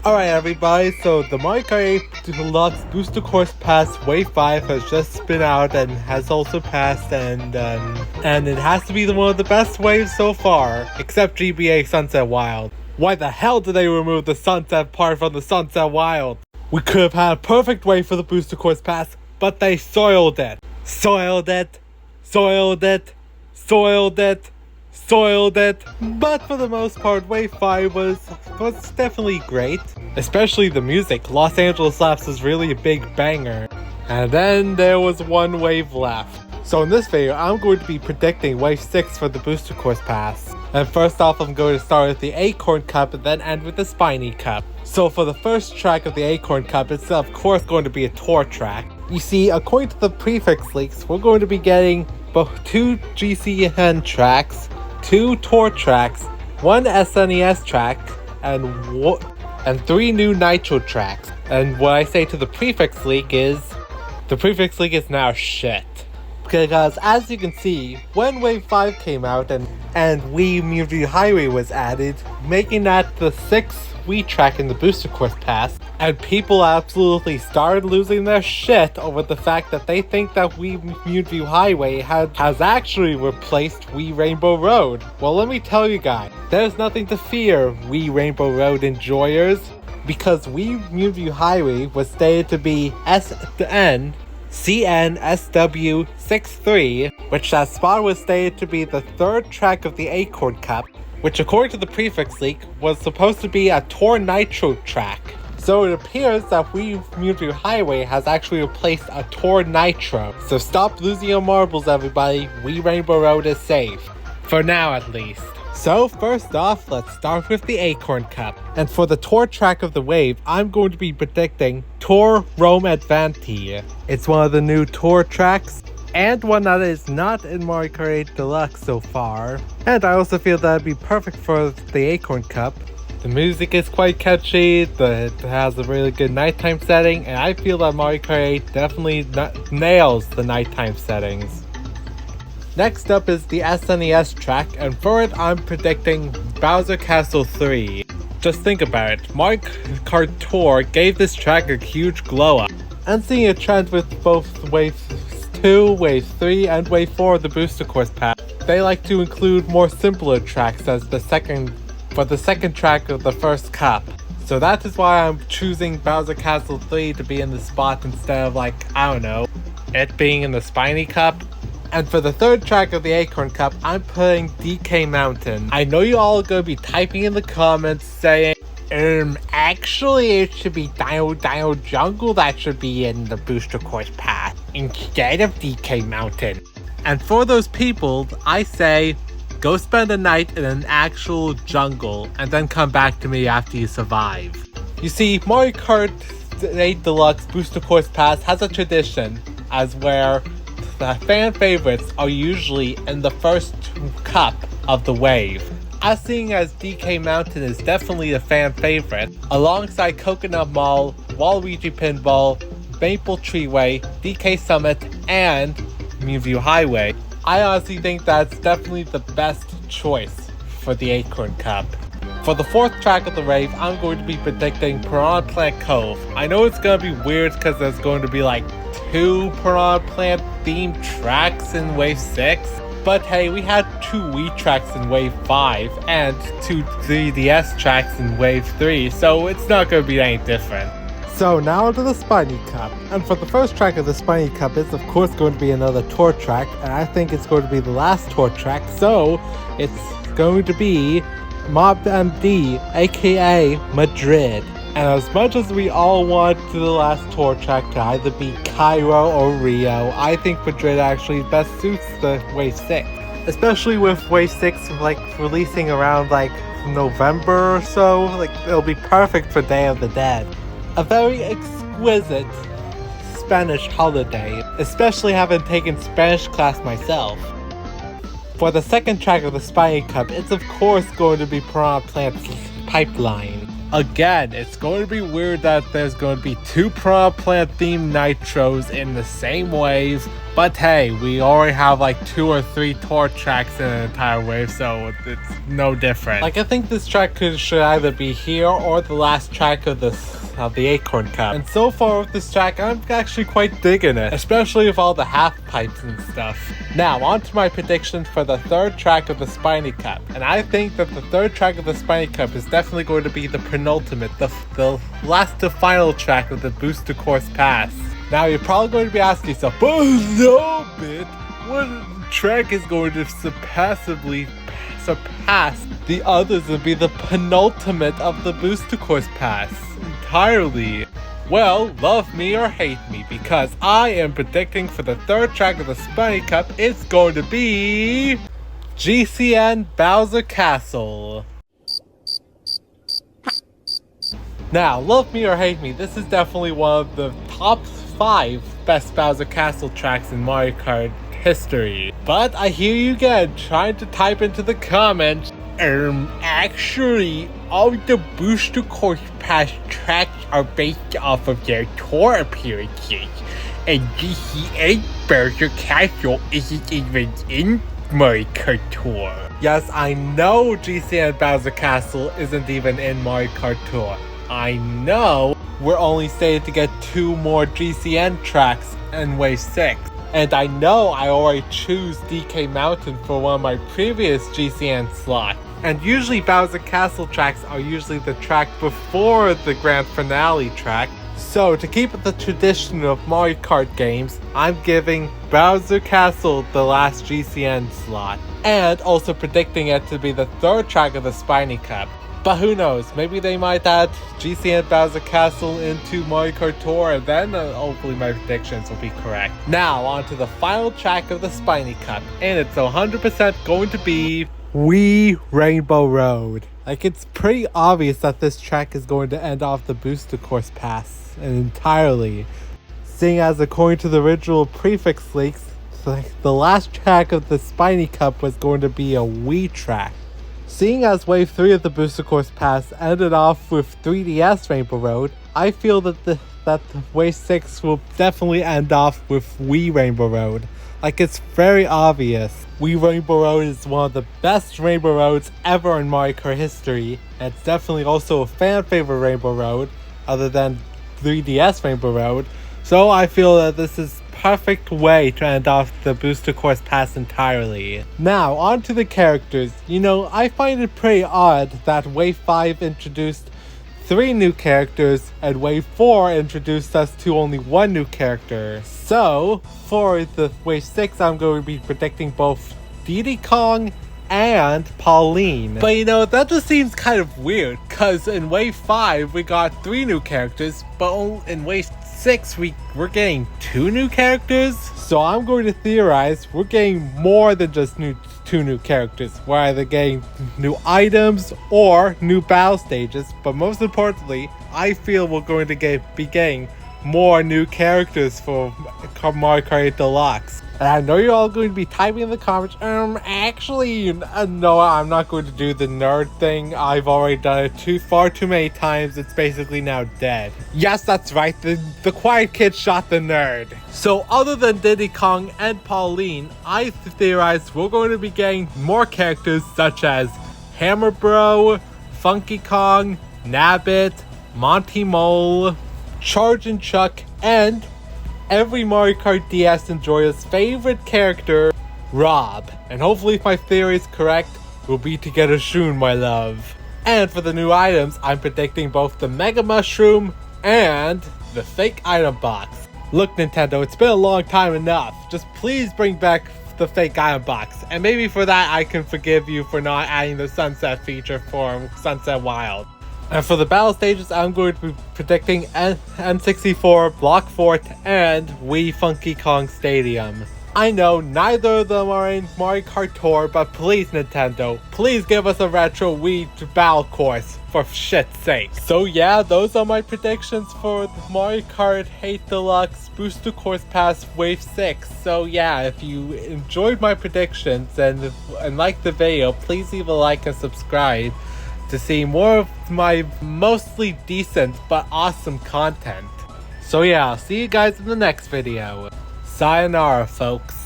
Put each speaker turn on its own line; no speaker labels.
Alright everybody, so the Mario Kart 8 Deluxe Booster Course Pass Wave 5 has just been out and has also passed, and it has to be one of the best waves so far, except GBA Sunset Wild. Why the hell did they remove the Sunset part from the Sunset Wild? We could have had a perfect wave for the Booster Course Pass, but they soiled it. Soiled it. But for the most part, Wave 5 was definitely great. Especially the music. Los Angeles Labs is really a big banger. And then there was one wave left. So in this video, I'm going to be predicting Wave 6 for the Booster Course Pass. And first off, I'm going to start with the Acorn Cup and then end with the Spiny Cup. So for the first track of the Acorn Cup, it's of course going to be a tour track. You see, according to the prefix leaks, we're going to be getting both 2 GCN tracks, 2 tour tracks, 1 SNES track, and 3 new Nitro tracks. And what I say to the prefix leak is now shit. Because as you can see, when Wave 5 came out and Wii Music Highway was added, making that the 6th Wii track in the Booster Course Pass, and people absolutely started losing their shit over the fact that they think that Wii Music Highway has actually replaced Wii Rainbow Road. Well, let me tell you guys, there's nothing to fear, Wii Rainbow Road enjoyers, because Wii Music Highway was stated to be CNSW63, which that spot was stated to be the 3rd track of the Acorn Cup, which according to the prefix leak was supposed to be a Tour Nitro track. So it appears that Wii Music Highway has actually replaced a Tour Nitro. So stop losing your marbles everybody, Wii Rainbow Road is safe. For now at least. So first off, let's start with the Acorn Cup. And for the tour track of the wave, I'm going to be predicting Tour Rome Advanti. It's one of the new tour tracks, and one that is not in Mario Kart 8 Deluxe so far. And I also feel that would be perfect for the Acorn Cup. The music is quite catchy, it has a really good nighttime setting, and I feel that Mario Kart 8 definitely nails the nighttime settings. Next up is the SNES track, and for it I'm predicting Bowser Castle 3. Just think about it, Mario Kart Tour gave this track a huge glow up. And seeing a trend with both Wave 2, Wave 3, and Wave 4 of the Booster Course Pass, they like to include more simpler tracks as the second track of the first cup. So that is why I'm choosing Bowser Castle 3 to be in the spot instead of it being in the Spiny Cup. And for the 3rd track of the Acorn Cup, I'm putting DK Mountain. I know you all are going to be typing in the comments saying, actually it should be Dino Jungle that should be in the Booster Course Pass instead of DK Mountain. And for those people, I say, go spend a night in an actual jungle and then come back to me after you survive. You see, Mario Kart 8 Deluxe Booster Course Pass has a tradition as where the fan favorites are usually in the first cup of the wave. As seeing as DK Mountain is definitely a fan favorite, alongside Coconut Mall, Waluigi Pinball, Maple Treeway, DK Summit, and Music Highway, I honestly think that's definitely the best choice for the Acorn Cup. For the 4th track of the wave, I'm going to be predicting Piranha Plant Cove. I know it's going to be weird because there's going to be 2 Piranha Plant themed tracks in Wave 6. But hey, we had 2 Wii tracks in Wave 5 and 2 3DS tracks in Wave 3, so it's not going to be any different. So now to the Spiny Cup. And for the first track of the Spiny Cup, it's of course going to be another tour track, and I think it's going to be the last tour track, so it's going to be Mob MD, aka Madrid. And as much as we all want the last tour track to either be Cairo or Rio, I think Madrid actually best suits the Wave 6. Especially with Wave 6 releasing around November or so, it'll be perfect for Day of the Dead. A very exquisite Spanish holiday, especially having taken Spanish class myself. For the 2nd track of the Spiny Cup, it's of course going to be Piranha Plant's Pipeline. Again, it's going to be weird that there's going to be 2 Piranha Plant themed nitros in the same wave, but hey, we already have like 2 or 3 tour tracks in an entire wave, so it's no different. Like, I think this track should either be here or the last track of the Acorn Cup. And so far with this track, I'm actually quite digging it, especially with all the half pipes and stuff. Now, on to my predictions for the 3rd track of the Spiny Cup. And I think that the 3rd track of the Spiny Cup is definitely going to be the penultimate, the last to final track of the Booster Course Pass. Now, you're probably going to be asking yourself, oh no, Bit, what track is going to surpass the others and be the penultimate of the Booster Course Pass entirely? Well, love me or hate me, because I am predicting for the 3rd track of the Spiny Cup, it's going to be GCN Bowser Castle. Now, love me or hate me, this is definitely one of the top 5 best Bowser Castle tracks in Mario Kart history. But I hear you again trying to type into the comments, actually, all the Booster Course Pass tracks are based off of their tour appearances, and GCN Bowser Castle isn't even in Mario Kart Tour. Yes, I know GCN Bowser Castle isn't even in Mario Kart Tour. I know we're only slated to get 2 more GCN tracks in Wave 6. And I know I already choose DK Mountain for one of my previous GCN slots. And usually Bowser Castle tracks are usually the track before the grand finale track. So to keep with the tradition of Mario Kart games, I'm giving Bowser Castle the last GCN slot. And also predicting it to be the 3rd track of the Spiny Cup. But who knows, maybe they might add GCN Bowser Castle into Mario Kart Tour, and then hopefully my predictions will be correct. Now, on to the final track of the Spiny Cup, and it's 100% going to be Wii Rainbow Road. Like, it's pretty obvious that this track is going to end off the Booster Course Pass entirely, seeing as according to the original prefix leaks, the last track of the Spiny Cup was going to be a Wii track. Seeing as Wave 3 of the Booster Course Pass ended off with 3DS Rainbow Road, I feel that Wave 6 will definitely end off with Wii Rainbow Road. Like, it's very obvious. Wii Rainbow Road is one of the best Rainbow Roads ever in Mario Kart history, and it's definitely also a fan favorite Rainbow Road, other than 3DS Rainbow Road. So I feel that this is perfect way to end off the Booster Course Pass entirely. Now, on to the characters. You know, I find it pretty odd that Wave 5 introduced 3 new characters and Wave 4 introduced us to only 1 new character. So, for the Wave 6, I'm going to be predicting both Diddy Kong and Pauline. But you know, that just seems kind of weird, cause in Wave 5 we got 3 new characters, but in Wave 6 we're getting 2 new characters. So I'm going to theorize we're getting more than just 2 new characters. We're either getting new items or new battle stages, but most importantly, I feel we're going to be getting more new characters for Mario Kart 8 Deluxe. And I know you're all going to be typing in the comments, actually, no, I'm not going to do the nerd thing. I've already done it far too many times. It's basically now dead. Yes, that's right. The quiet kid shot the nerd. So other than Diddy Kong and Pauline, I theorize we're going to be getting more characters such as Hammer Bro, Funky Kong, Nabbit, Monty Mole, Chargin' Chuck, and every Mario Kart DS enjoyer's favorite character, Rob. And hopefully if my theory is correct, we'll be together soon, my love. And for the new items, I'm predicting both the Mega Mushroom and the fake item box. Look, Nintendo, it's been a long time enough. Just please bring back the fake item box. And maybe for that I can forgive you for not adding the Sunset feature for Sunset Wild. And for the battle stages, I'm going to be predicting N64, Block Fort, and Wii Funky Kong Stadium. I know neither of them are in Mario Kart Tour, but please Nintendo, please give us a retro Wii battle course, for shit's sake. So yeah, those are my predictions for the Mario Kart 8 Deluxe Booster Course Pass Wave 6. So yeah, if you enjoyed my predictions and liked the video, please leave a like and subscribe. to see more of my mostly decent but awesome content. So yeah, I'll see you guys in the next video. Sayonara, folks.